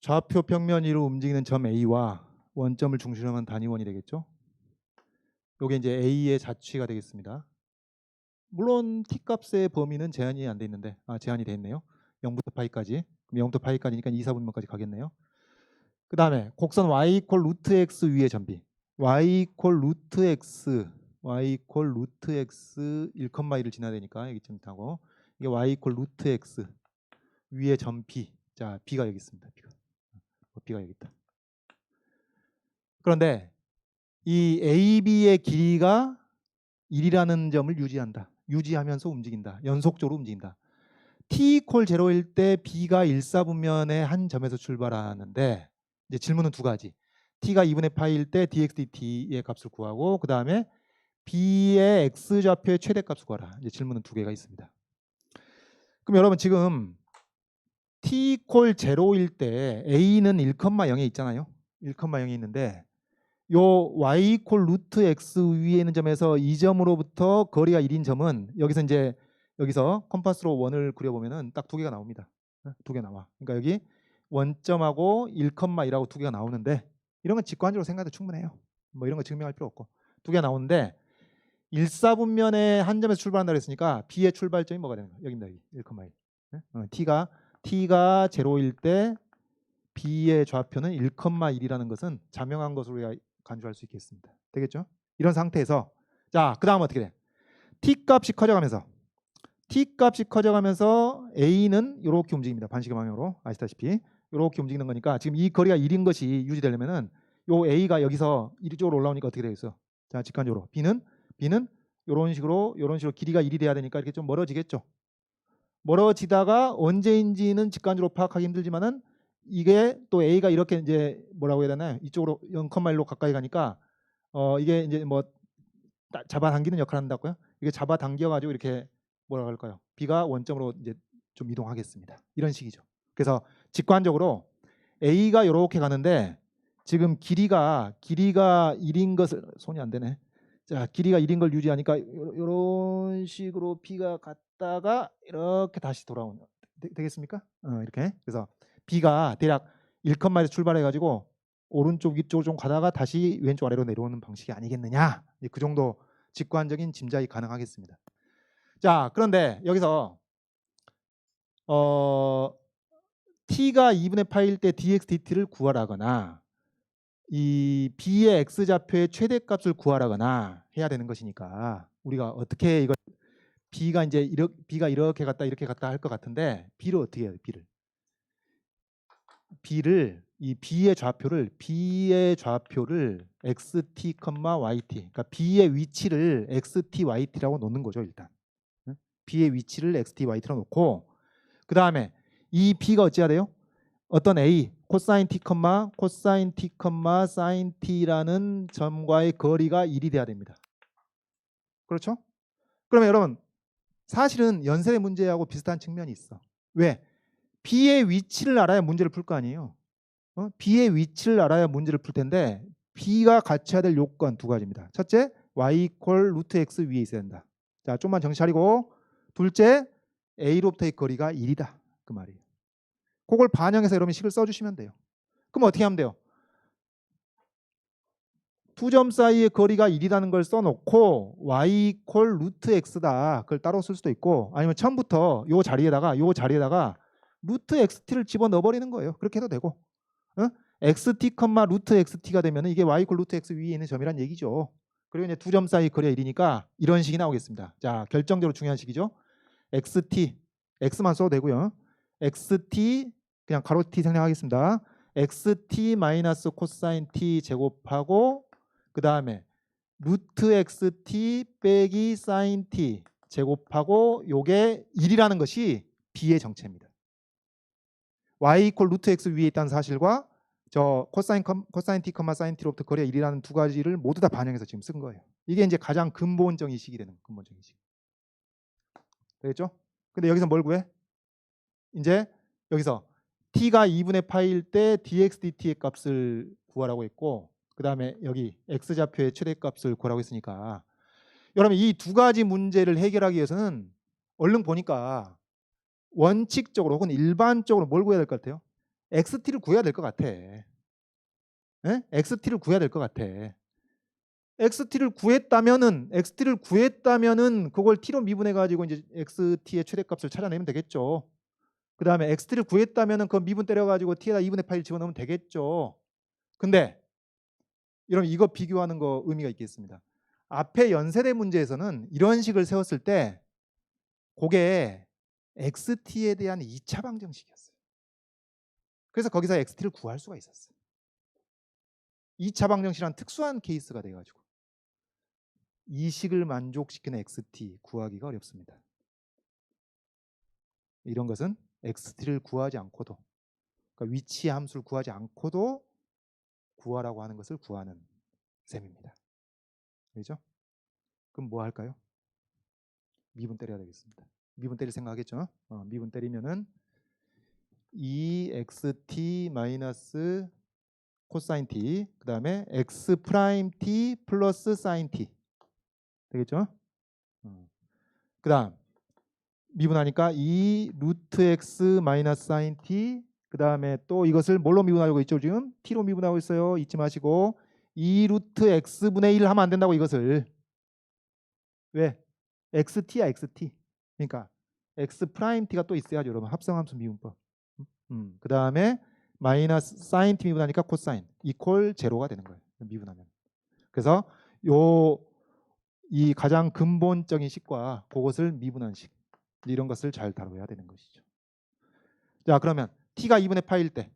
좌표 평면 위로 움직이는 점 A와 원점을 중심으로 한 단위원이 되겠죠. 요게 이제 A의 자취가 되겠습니다. 물론 T값의 범위는 제한이 안 돼 있는데 제한이 돼 있네요. 0부터 파이까지. 그럼 0부터 파이까지니까 2, 4분면까지 가겠네요. 그 다음에 곡선 y 이퀄 루트 x 위의 점비 y 이퀄 루트 x 1,2를 지나야 되니까 여기쯤 타고 이게 y 이퀄 루트 x 위의 점 B. 자, B가 여기 있습니다. B가 여기 있다. 그런데 이 AB의 길이가 1이라는 점을 유지한다. 유지하면서 움직인다. 연속적으로 움직인다. T 이퀄 0일 때 B가 1,4분면의 한 점에서 출발하는데 이제 질문은 두 가지. T가 2분의 파이일 때 dx dt의 값을 구하고 그 다음에 B의 x좌표의 최대값을 구하라. 이제 질문은 두 개가 있습니다. 그럼 여러분 지금 T 이퀄 0일 때 A는 1,0에 있잖아요. 1,0에 있는데 요 y 이퀄 루트 x 위에 있는 점에서 이 점으로부터 거리가 1인 점은 여기서 컴파스로 원을 그려보면은 딱 두 개가 나옵니다. 두 개 나와. 그러니까 여기 원점하고 1,1하고 두 개가 나오는데 이런 건 직관적으로 생각해도 충분해요. 뭐 이런 거 증명할 필요 없고 두 개가 나오는데 1,4분면의 한 점에서 출발한다 그랬으니까 B의 출발점이 뭐가 되는 거예요? 여기입니다. 여기 1,1. T가 0일 때 B의 좌표는 1,1이라는 것은 자명한 것으로 우리가 간주할 수 있겠습니다. 되겠죠? 이런 상태에서 자, 그 다음 어떻게 돼? T값이 커져가면서 A는 이렇게 움직입니다. 반시계 방향으로 아시다시피 이렇게 움직이는 거니까 지금 이 거리가 1인 것이 유지되려면은 요 A가 여기서 이쪽으로 올라오니까 어떻게 되겠어요? 자, 직관적으로 B는 이런 식으로 길이가 1이 돼야 되니까 이렇게 좀 멀어지겠죠. 멀어지다가 언제인지는 직관적으로 파악하기 힘들지만은 이게 또 A가 이렇게 이제 뭐라고 해야 되나요? 이쪽으로 0,1로 가까이 가니까 이게 이제 뭐 잡아당기는 역할을 한다고요? 이게 잡아당겨 가지고 이렇게 뭐라고 할까요? B가 원점으로 이제 좀 이동하겠습니다. 이런 식이죠. 그래서 직관적으로 A가 이렇게 가는데 지금 길이가 1인 것을 손이 안 되네. 자, 길이가 1인 걸 유지하니까 이런 식으로 B가 갔다가 이렇게 다시 돌아오는 되겠습니까? 이렇게. 그래서 B가 대략 1,에서 출발해 가지고 오른쪽 위쪽으로 좀 가다가 다시 왼쪽 아래로 내려오는 방식이 아니겠느냐. 그 정도 직관적인 짐작이 가능하겠습니다. 자, 그런데 여기서 T가 2분의 파일 때 dx dt를 구하라거나 이 B의 x좌표의 최대값을 구하라거나 해야 되는 것이니까 우리가 어떻게 이거 B가 이렇게 갔다 이렇게 갔다 할 것 같은데 B를 어떻게 해야 돼? B를 이 B의 좌표를 xt, yt 그러니까 B의 위치를 xt, yt라고 놓는 거죠. 일단 B의 위치를 xt, yt라고 놓고 그 다음에 이 B가 어찌해야 돼요? 어떤 A 코사인 t, sin t라는 점과의 거리가 1이 돼야 됩니다. 그렇죠? 그러면 여러분 사실은 연설의 문제하고 비슷한 측면이 있어. 왜? B의 위치를 알아야 문제를 풀 거 아니에요. B의 위치를 알아야 문제를 풀 텐데 B가 갖춰야 될 요건 두 가지입니다. 첫째, y 이퀄 루트 x 위에 있어야 된다. 자, 좀만 정신 차리고 둘째, A로부터의 거리가 1이다. 그 말이에요. 그걸 반영해서 여러분이 식을 써주시면 돼요. 그럼 어떻게 하면 돼요? 두 점 사이의 거리가 1이라는 걸 써놓고 y 이퀄 루트 x다. 그걸 따로 쓸 수도 있고 아니면 처음부터 요 자리에다가 루트 xt를 집어넣어버리는 거예요. 그렇게 해도 되고 xt, 루트 xt가 되면 이게 y 이퀄 루트 x 위에 있는 점이란 얘기죠. 그리고 이제 두 점 사이 거리가 1이니까 이런 식이 나오겠습니다. 자, 결정적으로 중요한 식이죠. xt, x만 써도 되고요. xt 그냥 가로 t 생략하겠습니다. xt 마이너스 코사인 t 제곱하고 그 다음에 루트 xt 빼기 사인 t 제곱하고 요게 1이라는 것이 b의 정체입니다. y 이퀄 루트 x 위에 있다는 사실과 저 코사인 t, 사인 t로부터 거리가 1이라는 두 가지를 모두 다 반영해서 지금 쓴 거예요. 이게 이제 가장 근본적인 식이 되는 근본적인 식. 되겠죠? 근데 여기서 뭘 구해? 이제 여기서 t가 2분의 파일 때 dx dt의 값을 구하라고 했고 그 다음에 여기 x좌표의 최대값을 구하라고 했으니까 여러분 이 두 가지 문제를 해결하기 위해서는 얼른 보니까 원칙적으로 혹은 일반적으로 뭘 구해야 될 것 같아요? xt를 구해야 될 것 같아. 예? xt를 구해야 될 것 같아. xt를 구했다면은 그걸 t로 미분해 가지고 이제 xt의 최대값을 찾아내면 되겠죠. 그다음에 xt를 구했다면은 그 미분 때려 가지고 t에다 2분의 파이를 집어넣으면 되겠죠. 근데 여러분 이거 비교하는 거 의미가 있겠습니다. 앞에 연세대 문제에서는 이런 식을 세웠을 때 그게 xt에 대한 2차 방정식이었어요. 그래서 거기서 xt를 구할 수가 있었어요. 2차 방정식이란 특수한 케이스가 돼가지고 이 식을 만족시키는 xt 구하기가 어렵습니다. 이런 것은 xt를 구하지 않고도, 그러니까 위치 함수를 구하지 않고도 구하라고 하는 것을 구하는 셈입니다. 그렇죠? 그럼 뭐 할까요? 미분 때려야 되겠습니다. 미분 때릴 생각하겠죠? 미분 때리면은 2xt 마이너스 코사인 t, 그 다음에 x 프라임 t 플러스 사인 t 되겠죠? 그 다음 미분하니까 2 루트 x 마이너스 사인 t, 그 다음에 또 이것을 뭘로 미분하고 있죠? 지금 t로 미분하고 있어요. 잊지 마시고 2 루트 x분의 1 하면 안 된다고. 이것을 왜? xt야 xt. 그러니까 x 프라임 t가 또 있어야죠. 여러분 합성함수 미분법. 그 다음에 마이너스 사인 t 미분하니까 코사인 이퀄 제로가 되는 거예요. 미분하면. 그래서 이 가장 근본적인 식과 그것을 미분한 식, 이런 것을 잘 다뤄야 되는 것이죠. 자, 그러면 t가 2분의 파이일 때,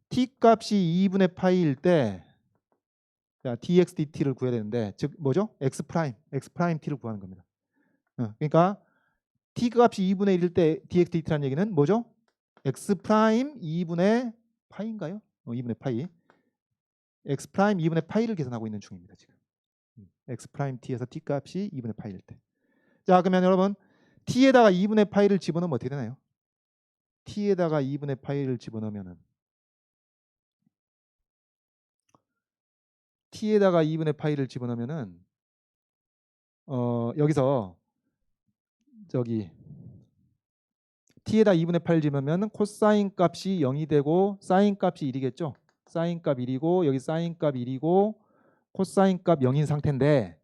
t 값이 2분의 파이일 때, 자, dx dt를 구해야 되는데, 즉 뭐죠? x 프라임 t를 구하는 겁니다. 그러니까 t 값이 2분의 1일 때 dx dt라는 얘기는 뭐죠? x 프라임 2분의 파이인가요? 2분의 파이. x 프라임 2분의 파이를 계산하고 있는 중입니다, 지금. x 프라임 t에서 t 값이 2분의 파이일 때. 자, 그러면 여러분 t에다가 2분의 파이를 집어넣으면 어떻게 되나요? t에다가 2분의 파이를 집어넣으면은 t에다가 2분의 파이를 집어넣으면은 여기서 저기 t에다 2분의 8을 집으면 코사인 값이 0이 되고 사인 값이 1이겠죠. 사인 값 1이고 여기 사인 값 1이고 코사인 값 0인 상태인데,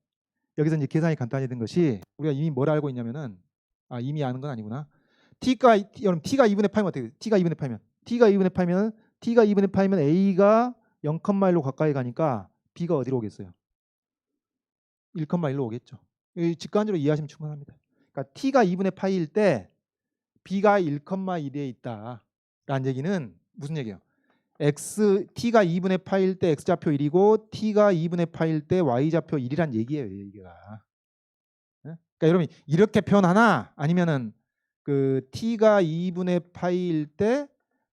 여기서 이제 계산이 간단해진 것이 우리가 이미 뭘 알고 있냐면은, 이미 아는 건 아니구나. 여러분 t가 2분의 8면 어떻게 돼? t가 2분의 8면 t가 2분의 8면 a가 0,1로 가까이 가니까 b가 어디로 오겠어요? 1,1로 오겠죠. 직관적으로 이해하시면 충분합니다. 그러니까 t가 2분의 파이일 때 b가 1,1에 있다라는 얘기는 무슨 얘기예요? t가 2분의 파이일 때 x좌표 1이고 t가 2분의 파이일 때 y좌표 1이란 얘기예요. 얘기가. 그러니까 여러분 이렇게 표현하나 아니면은 그 t가 2분의 파이일 때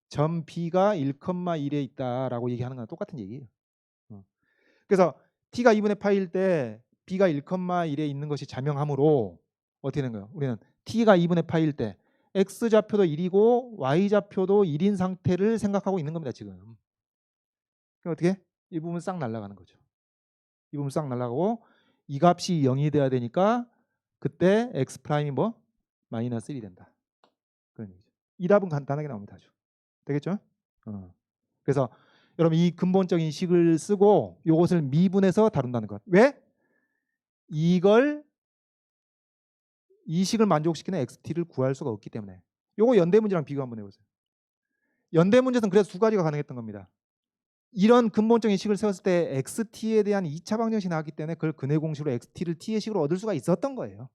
점 b가 1,1에 있다라고 얘기하는 거랑 똑같은 얘기예요. 그래서 t가 2분의 파이일 때 b가 1,1에 있는 것이 자명하므로 어떻게 되는 거예요? 우리는 t가 2분의 파이일 때 x좌표도 1이고 y좌표도 1인 상태를 생각하고 있는 겁니다. 지금. 그럼 어떻게? 이 부분 싹 날아가는 거죠. 이 부분 싹 날아가고 이 값이 0이 돼야 되니까 그때 x 프라임이 뭐? 마이너스 1이 된다. 그런 얘기죠. 이 답은 간단하게 나옵니다. 아주. 되겠죠? 그래서 여러분 이 근본적인 식을 쓰고 이것을 미분해서 다룬다는 것. 왜? 이 식을 만족시키는 xt를 구할 수가 없기 때문에. 요거 연대 문제랑 비교 한번 해보세요. 연대 문제에서는 그래서 두 가지가 가능했던 겁니다. 이런 근본적인 식을 세웠을 때 xt에 대한 2차 방정식이 나왔기 때문에 그걸 근해 공식으로 xt를 t의 식으로 얻을 수가 있었던 거예요.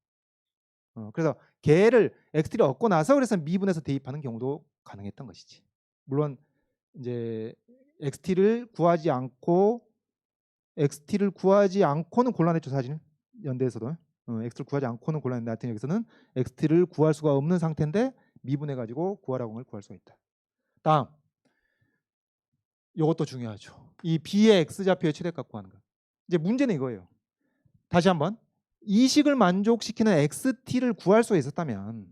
그래서 걔를 xt를 얻고 나서 그래서 미분해서 대입하는 경우도 가능했던 것이지. 물론 이제 xt를 구하지 않고는 곤란했죠. 사실은 연대에서도 x를 구하지 않고는 곤란했는데 하여튼 여기서는 xt를 구할 수가 없는 상태인데 미분해 가지고 구하라고 하는 걸 구할 수가 있다. 다음 이것도 중요하죠. 이 b의 x좌표의 최대값 구하는 거. 이제 문제는 이거예요. 다시 한번 이 식을 만족시키는 xt를 구할 수 있었다면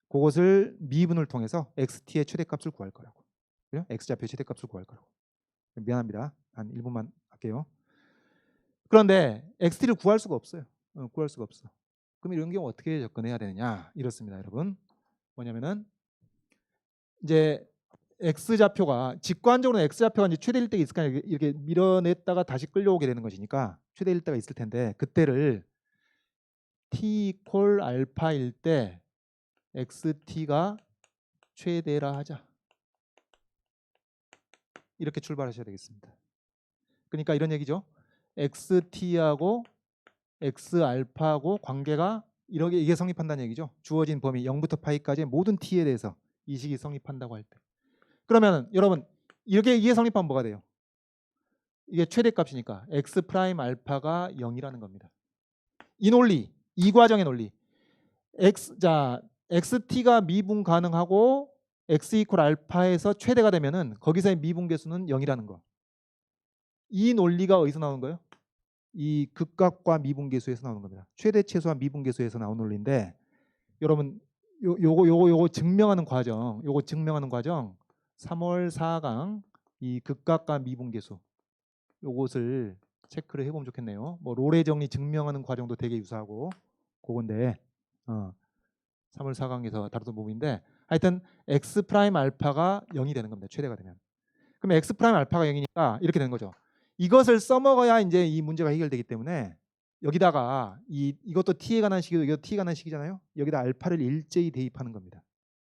그것을 미분을 통해서 xt의 최대값을 구할 거라고. 그래요? x좌표의 최대값을 구할 거라고. 미안합니다. 한 1분만 할게요. 그런데 xt를 구할 수가 없어요. 구할 수가 없어. 그럼 이런 경우 어떻게 접근해야 되느냐? 이렇습니다, 여러분. 뭐냐면은 이제 x좌표가 직관적으로 x좌표가 이제 최대일 때가 있을 거 아니에요. 이렇게 밀어냈다가 다시 끌려오게 되는 것이니까 최대일 때가 있을 텐데 그때를 t 이퀄 알파일 때 xt가 최대라 하자. 이렇게 출발하셔야 되겠습니다. 그러니까 이런 얘기죠. xt하고 x알파하고 관계가 이게 성립한다는 얘기죠. 주어진 범위 0부터 파이까지의 모든 t에 대해서 이 식이 성립한다고 할 때. 그러면 여러분 이게 성립하면 뭐가 돼요? 이게 최대값이니까 x 프라임 알파가 0이라는 겁니다. 이 논리, 이 과정의 논리. xt가 미분 가능하고 x 이퀄 알파에서 최대가 되면은 거기서의 미분 계수는 0이라는 거. 이 논리가 어디서 나오는 거예요? 이 극각과 미분계수에서 나오는 겁니다. 최대 최소한 미분계수에서 나온 논리인데 여러분 요거 증명하는 과정, 3월 4강 이 극각과 미분계수 요것을 체크를 해보면 좋겠네요. 뭐 롤의 정리 증명하는 과정도 되게 유사하고 그건데 3월 4강에서 다루던 부분인데 하여튼 x 프라임 알파가 0이 되는 겁니다. 최대가 되면. 그럼 x 프라임 알파가 0이니까 이렇게 되는 거죠. 이것을 써먹어야 이제 이 문제가 해결되기 때문에 여기다가 이것도 t에 관한 식이고 이것도 t에 관한 식이잖아요. 여기다 알파를 일제히 대입하는 겁니다.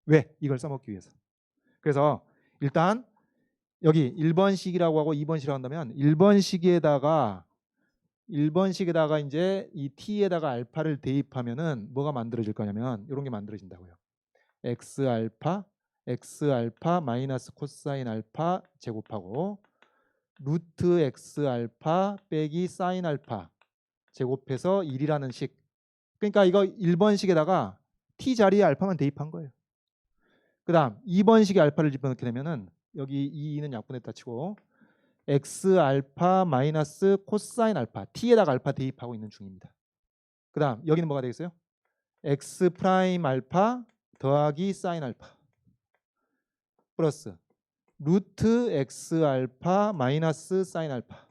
왜? 이걸 써먹기 위해서. 그래서 일단 여기 1번 식이라고 하고 2번 식이라고 한다면 1번 식에다가 이제 이 t에다가 알파를 대입하면은 뭐가 만들어질 거냐면 이런 게 만들어진다고요. x 알파 마이너스 코사인 알파 제곱하고 루트 x 알파 빼기 사인 알파 제곱해서 1이라는 식. 그러니까 이거 1번 식에다가 t 자리에 알파만 대입한 거예요. 그 다음 2번 식에 알파를 집어넣게 되면은 여기 2는 약분했다 치고 x 알파 마이너스 코사인 알파 t에다가 알파 대입하고 있는 중입니다. 그 다음 여기는 뭐가 되겠어요? x 프라임 알파 더하기 사인 알파 플러스 루트 x 알파 마이너스 사인 알파.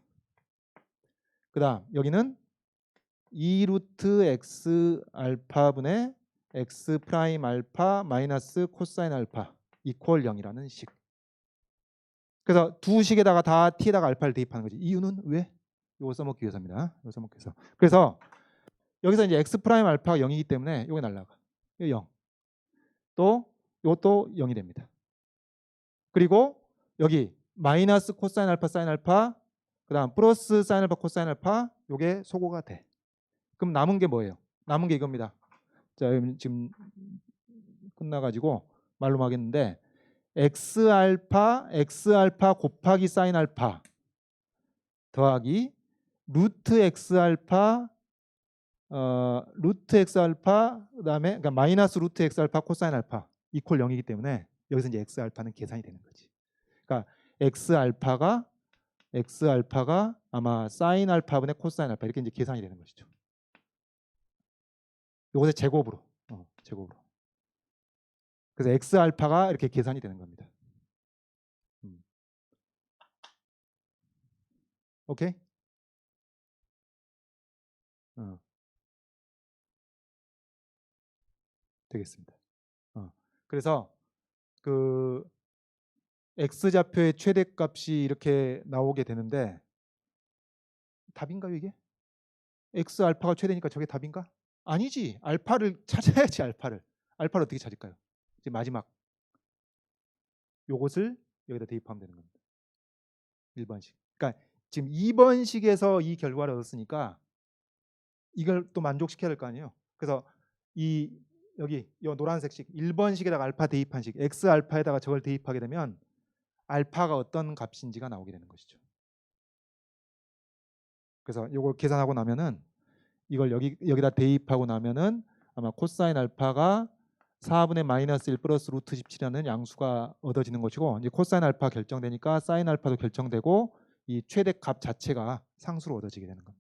그 다음 여기는 2루트 x 알파분의 x 프라임 알파 마이너스 코사인 알파 이퀄 0이라는 식. 그래서 두 식에다가 다 t에다가 알파를 대입하는 거지. 이유는 왜? 이거 써먹기 위해서입니다. 이거 써먹기 위해서. 그래서 여기서 이제 x 프라임 알파가 0이기 때문에 이거 날라가. 이거 0. 또 이것도 0이 됩니다. 그리고 여기 마이너스 코사인 알파 사인 알파 그다음 플러스 사인 알파 코사인 알파 요게 소거가 돼. 그럼 남은 게 뭐예요? 남은 게 이겁니다. 자, 지금 끝나가지고 말로 하겠는데 x 알파 곱하기 사인 알파 더하기 루트 x 알파 그다음에 그러니까 마이너스 루트 x 알파 코사인 알파 이퀄 0이기 때문에 여기서 이제 x 알파는 계산이 되는 거지. 그러니까 x 알파가 아마 사인 알파분의 코사인 알파 이렇게 이제 계산이 되는 것이죠. 요것의 제곱으로. 그래서 x 알파가 이렇게 계산이 되는 겁니다. 오케이? 되겠습니다. 그래서 그 x 좌표의 최대값이 이렇게 나오게 되는데 답인가요 이게? x 알파가 최대니까 저게 답인가? 아니지. 알파를 찾아야지. 알파를 어떻게 찾을까요? 이제 마지막 요것을 여기다 대입하면 되는 겁니다. 1번식. 그러니까 지금 2번식에서 이 결과를 얻었으니까 이걸 또 만족시켜야 될 거 아니에요. 그래서 여기 이 노란색식 1번식에다가 알파 대입한 식 x 알파에다가 저걸 대입하게 되면 알파가 어떤 값인지가 나오게 되는 것이죠. 그래서 이걸 계산하고 나면은 이걸 여기다 대입하고 나면은 아마 코사인 알파가 4분의 마이너스 1 플러스 루트 17이라는 양수가 얻어지는 것이고 이제 코사인 알파 결정되니까 사인 알파도 결정되고 이 최대 값 자체가 상수로 얻어지게 되는 겁니다.